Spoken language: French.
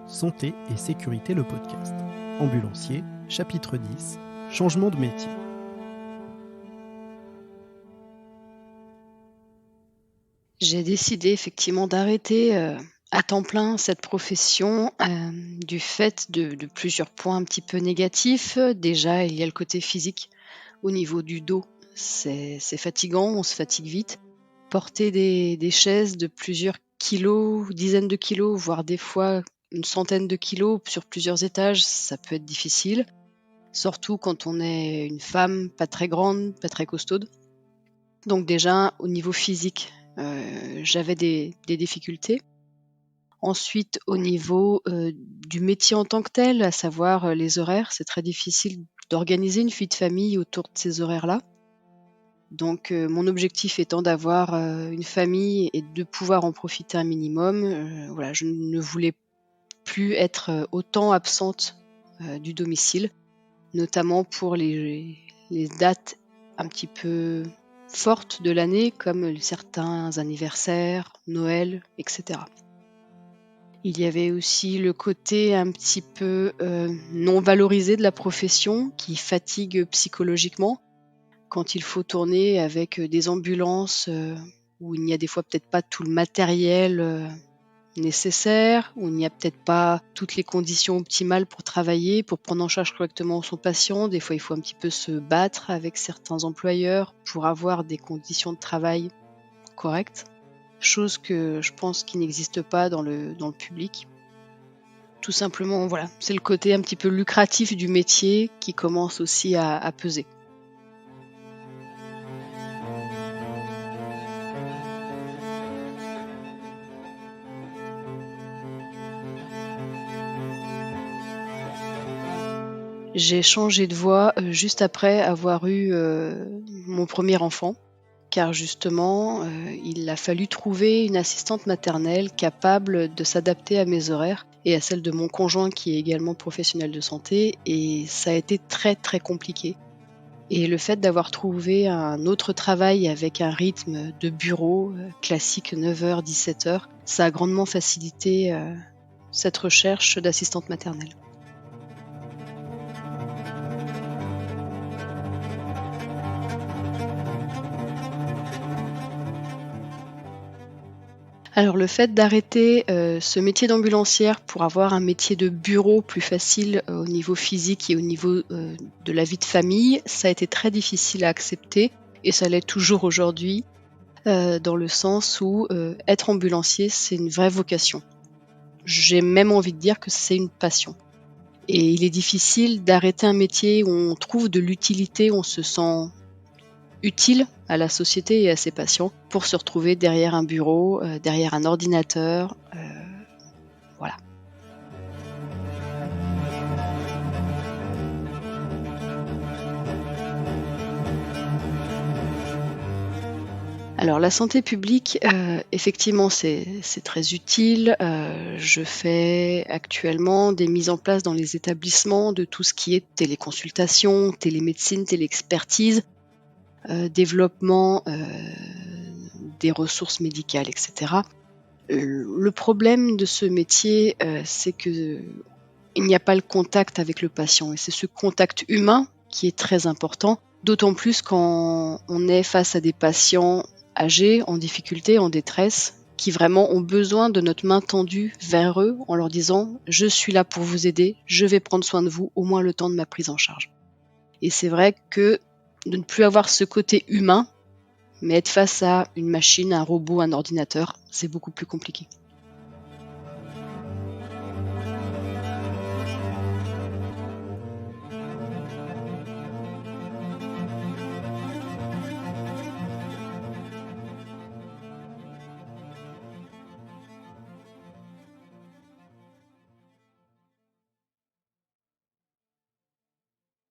Santé et sécurité, le podcast. Ambulancier, chapitre 10, changement de métier. J'ai décidé effectivement d'arrêter à temps plein cette profession du fait de plusieurs points un petit peu négatifs. Déjà, il y a le côté physique au niveau du dos. C'est fatigant, on se fatigue vite. Porter des chaises de plusieurs kilos, dizaines de kilos, voire des fois une centaine de kilos sur plusieurs étages, ça peut être difficile. Surtout quand on est une femme pas très grande, pas très costaude. Donc déjà, au niveau physique, j'avais des difficultés. Ensuite, au niveau, du métier en tant que tel, à savoir, les horaires, c'est très difficile d'organiser une vie de famille autour de ces horaires-là. Donc, mon objectif étant d'avoir, une famille et de pouvoir en profiter un minimum, voilà, je ne voulais plus être, autant absente, du domicile, notamment pour les dates un petit peu fortes de l'année comme certains anniversaires, Noël, etc. Il y avait aussi le côté un petit peu non valorisé de la profession qui fatigue psychologiquement quand il faut tourner avec des ambulances où il n'y a des fois peut-être pas tout le matériel nécessaire, où il n'y a peut-être pas toutes les conditions optimales pour travailler, pour prendre en charge correctement son patient. Des fois, il faut un petit peu se battre avec certains employeurs pour avoir des conditions de travail correctes, chose que je pense qui n'existe pas dans le public. Tout simplement, voilà, c'est le côté un petit peu lucratif du métier qui commence aussi à peser. J'ai changé de voie, juste après avoir eu, mon premier enfant, car justement, il a fallu trouver une assistante maternelle capable de s'adapter à mes horaires et à celles de mon conjoint qui est également professionnel de santé et ça a été très, très compliqué. Et le fait d'avoir trouvé un autre travail avec un rythme de bureau, classique 9h-17h, ça a grandement facilité, cette recherche d'assistante maternelle. Alors le fait d'arrêter, ce métier d'ambulancière pour avoir un métier de bureau plus facile, au niveau physique et au niveau, de la vie de famille, ça a été très difficile à accepter et ça l'est toujours aujourd'hui, dans le sens où, être ambulancier, c'est une vraie vocation. J'ai même envie de dire que c'est une passion et il est difficile d'arrêter un métier où on trouve de l'utilité, on se sent utile à la société et à ses patients pour se retrouver derrière un bureau, derrière un ordinateur, voilà. Alors la santé publique, effectivement c'est très utile. Je fais actuellement des mises en place dans les établissements de tout ce qui est téléconsultation, télémédecine, téléexpertise, développement, des ressources médicales et cetera. Le problème de ce métier, c'est qu'il n'y a pas le contact avec le patient et c'est ce contact humain qui est très important, d'autant plus quand on est face à des patients âgés, en difficulté, en détresse, qui vraiment ont besoin de notre main tendue vers eux en leur disant: «Je suis là pour vous aider, je vais prendre soin de vous, au moins le temps de ma prise en charge». Et c'est vrai que de ne plus avoir ce côté humain, mais être face à une machine, un robot, un ordinateur, c'est beaucoup plus compliqué.